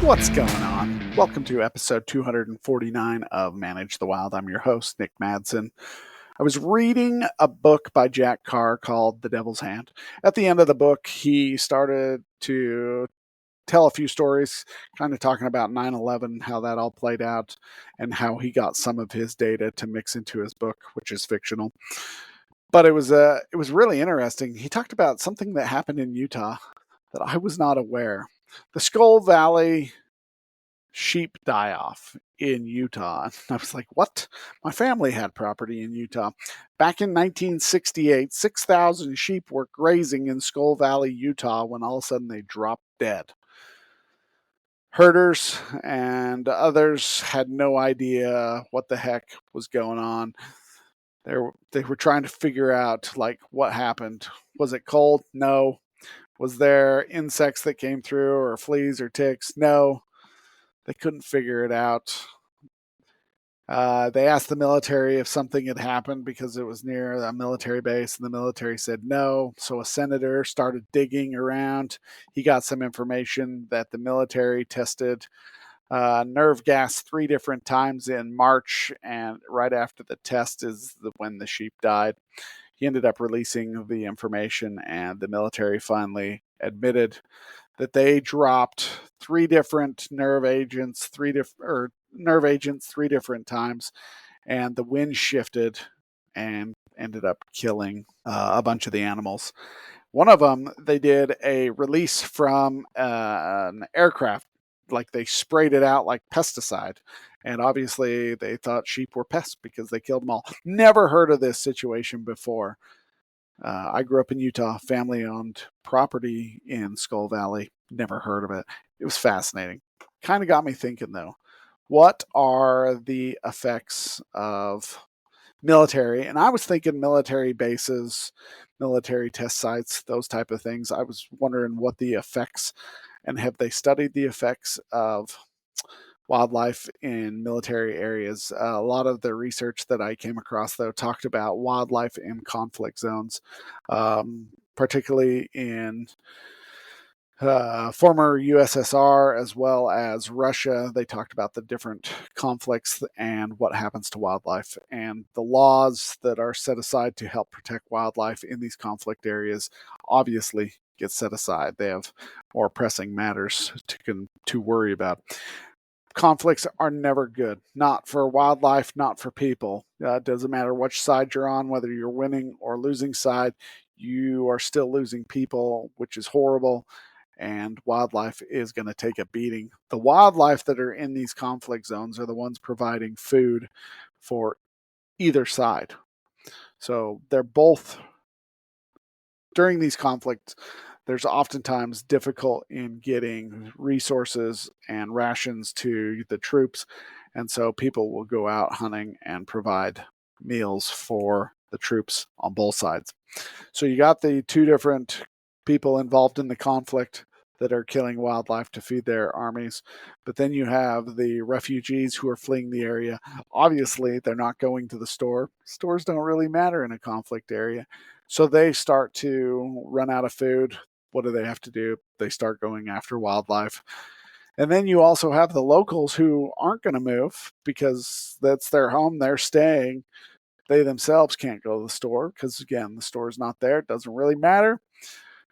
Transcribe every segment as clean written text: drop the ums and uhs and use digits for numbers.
What's going on? Welcome to episode 249 of Manage the Wild. I'm your host, Nick Madsen. I was reading a book by Jack Carr called The Devil's Hand. At the end of the book, he started to tell a few stories, kind of talking about 9/11, how that all played out, and how he got some of his data to mix into his book, which is fictional. But it was really interesting. He talked about something that happened in Utah that I was not aware. The Skull Valley sheep die off in Utah. And I was like, what? My family had property in Utah. Back in 1968, 6,000 sheep were grazing in Skull Valley, Utah, when all of a sudden they dropped dead. Herders and others had no idea what the heck was going on. They were trying to figure out, like, what happened. Was it cold? No. Was there insects that came through, or fleas or ticks? No. They couldn't figure it out. They asked the military if something had happened because it was near a military base, and the military said no. So a senator started digging around. He got some information that the military tested nerve gas 3 different times in March, and right after the test is when the sheep died. He ended up releasing the information, and the military finally admitted that they dropped 3 different nerve agents, 3 different times, and the wind shifted and ended up killing a bunch of the animals. One of them, they did a release from an aircraft, like they sprayed it out like pesticide. And obviously they thought sheep were pests because they killed them all. Never heard of this situation before. I grew up in Utah, family owned property in Skull Valley. Never heard of it. It was fascinating. Kind of got me thinking, though. What are the effects of military? And I was thinking military bases, military test sites, those type of things. I was wondering what the effects, and have they studied the effects of wildlife in military areas. A lot of the research that I came across, though, talked about wildlife in conflict zones, particularly in former USSR as well as Russia. They talked about the different conflicts and what happens to wildlife, and the laws that are set aside to help protect wildlife in these conflict areas obviously get set aside. They have more pressing matters to worry about. Conflicts are never good, not for wildlife, not for people. It doesn't matter which side you're on, whether you're winning or losing side, you are still losing people, which is horrible, and wildlife is going to take a beating. The wildlife that are in these conflict zones are the ones providing food for either side. So they're both, during these conflicts, there's oftentimes difficult in getting resources and rations to the troops. And so people will go out hunting and provide meals for the troops on both sides. So you got the 2 different people involved in the conflict that are killing wildlife to feed their armies. But then you have the refugees who are fleeing the area. Obviously, they're not going to the store. Stores don't really matter in a conflict area. So they start to run out of food. What do they have to do? They start going after wildlife. And then you also have the locals who aren't going to move because that's their home. They're staying. They themselves can't go to the store because, again, the store's not there. It doesn't really matter.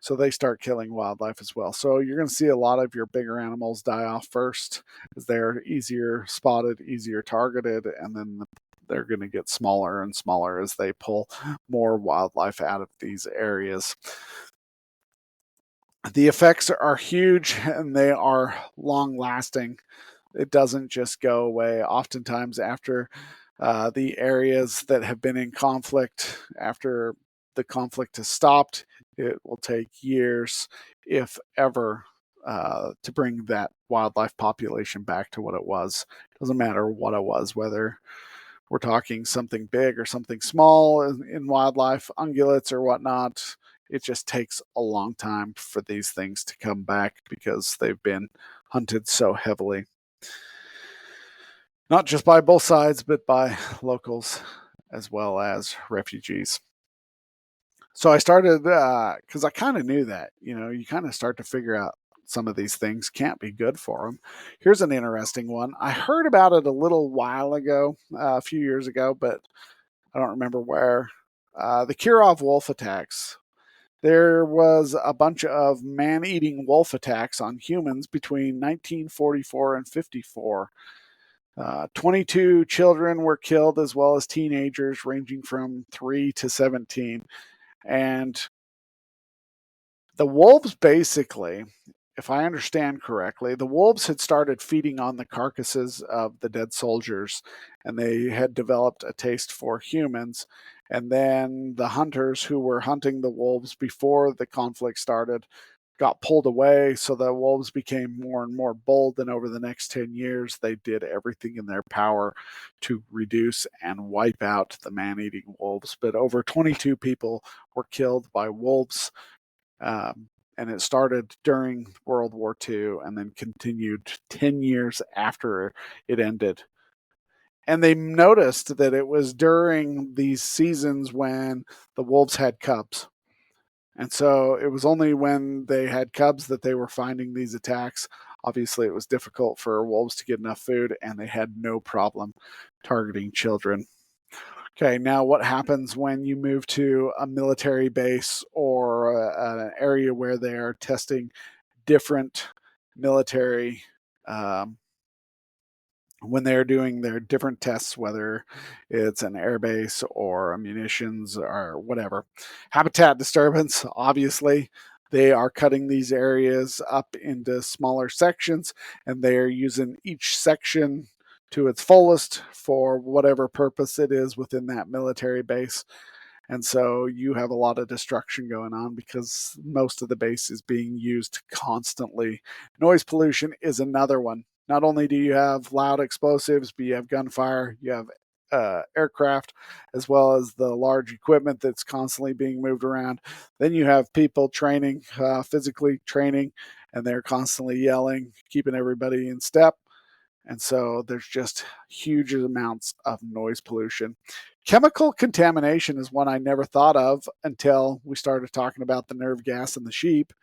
So they start killing wildlife as well. So you're going to see a lot of your bigger animals die off first, as they're easier spotted, easier targeted, and then they're going to get smaller and smaller as they pull more wildlife out of these areas. The effects are huge and they are long lasting. It doesn't just go away. Oftentimes, after the areas that have been in conflict, after the conflict has stopped, it will take years, if ever, to bring that wildlife population back to what it was. It doesn't matter what it was, whether we're talking something big or something small in wildlife, ungulates or whatnot. It just takes a long time for these things to come back because they've been hunted so heavily. Not just by both sides, but by locals as well as refugees. So I started, because I kind of knew that, you kind of start to figure out some of these things can't be good for them. Here's an interesting one. I heard about it a little while ago, a few years ago, but I don't remember where. The Kirov wolf attacks. There was a bunch of man-eating wolf attacks on humans between 1944 and 54. 22 children were killed, as well as teenagers ranging from 3 to 17. And the wolves basically, if I understand correctly, the wolves had started feeding on the carcasses of the dead soldiers, and they had developed a taste for humans. And then the hunters who were hunting the wolves before the conflict started got pulled away, so the wolves became more and more bold. And over the next 10 years, they did everything in their power to reduce and wipe out the man eating wolves. But over 22 people were killed by wolves. And it started during World War II and then continued 10 years after it ended. And they noticed that it was during these seasons when the wolves had cubs. And so it was only when they had cubs that they were finding these attacks. Obviously, it was difficult for wolves to get enough food, and they had no problem targeting children. Okay, now what happens when you move to a military base or an area where they are testing different military when they're doing their different tests, whether it's an airbase or munitions or whatever. Habitat disturbance, obviously, they are cutting these areas up into smaller sections, and they are using each section to its fullest for whatever purpose it is within that military base. And so you have a lot of destruction going on because most of the base is being used constantly. Noise pollution is another one. Not only do you have loud explosives, but you have gunfire, you have aircraft, as well as the large equipment that's constantly being moved around. Then you have people training, physically training, and they're constantly yelling, keeping everybody in step. And so there's just huge amounts of noise pollution. Chemical contamination is one I never thought of until we started talking about the nerve gas in the sheep.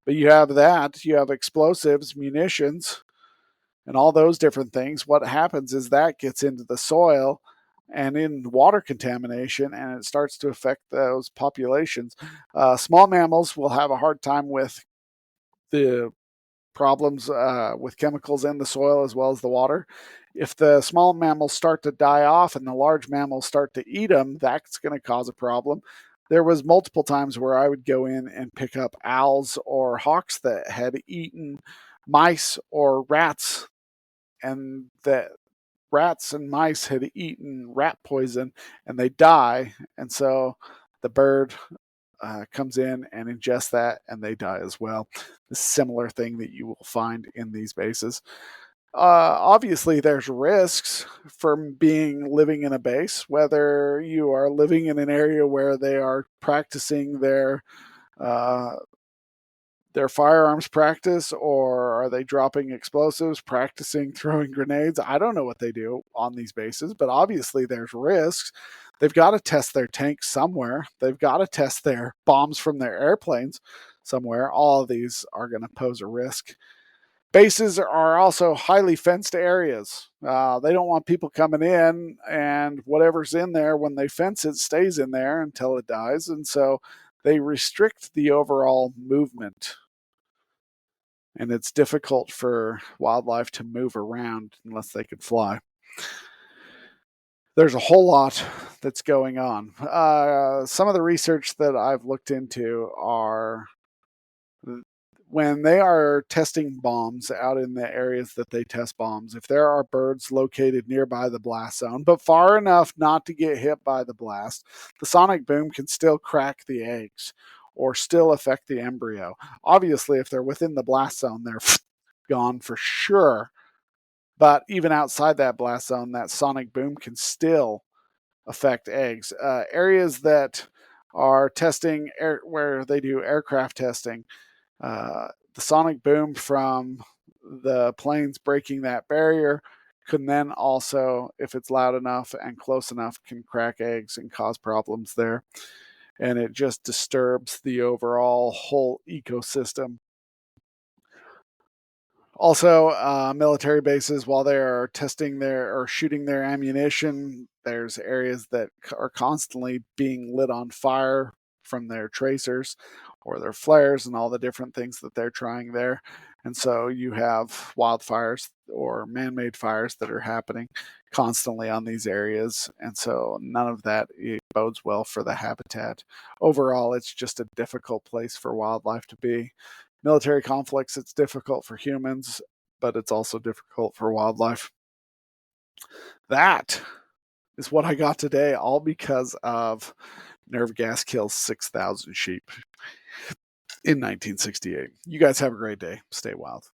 But you have that, you have explosives, munitions, and all those different things. What happens is that gets into the soil and in water contamination, and it starts to affect those populations. Small mammals will have a hard time with the problems with chemicals in the soil as well as the water. If the small mammals start to die off and the large mammals start to eat them, that's going to cause a problem. There was multiple times where I would go in and pick up owls or hawks that had eaten mice or rats, and the rats and mice had eaten rat poison and they die. And so the bird comes in and ingests that, and they die as well. A similar thing that you will find in these bases. Obviously, there's risks from being living in a base, whether you are living in an area where they are practicing uh, their firearms practice, or are they dropping explosives, practicing throwing grenades? I don't know what they do on these bases, but obviously there's risks. They've got to test their tanks somewhere. They've got to test their bombs from their airplanes somewhere. All of these are going to pose a risk. Bases are also highly fenced areas. They don't want people coming in, and whatever's in there, when they fence it, stays in there until it dies. And so they restrict the overall movement. And it's difficult for wildlife to move around unless they could fly. There's a whole lot that's going on. Some of the research that I've looked into are when they are testing bombs out in the areas that they test bombs, if there are birds located nearby the blast zone, but far enough not to get hit by the blast, the sonic boom can still crack the eggs or still affect the embryo. Obviously, if they're within the blast zone, they're gone for sure. But even outside that blast zone, that sonic boom can still affect eggs. Areas that are testing where they do aircraft testing, the sonic boom from the planes breaking that barrier can then also, if it's loud enough and close enough, can crack eggs and cause problems there. And it just disturbs the overall whole ecosystem. Also, military bases, while they are testing their or shooting their ammunition, there's areas that are constantly being lit on fire from their tracers or their flares and all the different things that they're trying there. And so you have wildfires or man made fires that are happening constantly on these areas. And so none of that bodes well for the habitat. Overall, it's just a difficult place for wildlife to be. Military conflicts, it's difficult for humans, but it's also difficult for wildlife. That is what I got today, all because of nerve gas kills 6,000 sheep in 1968. You guys have a great day. Stay wild.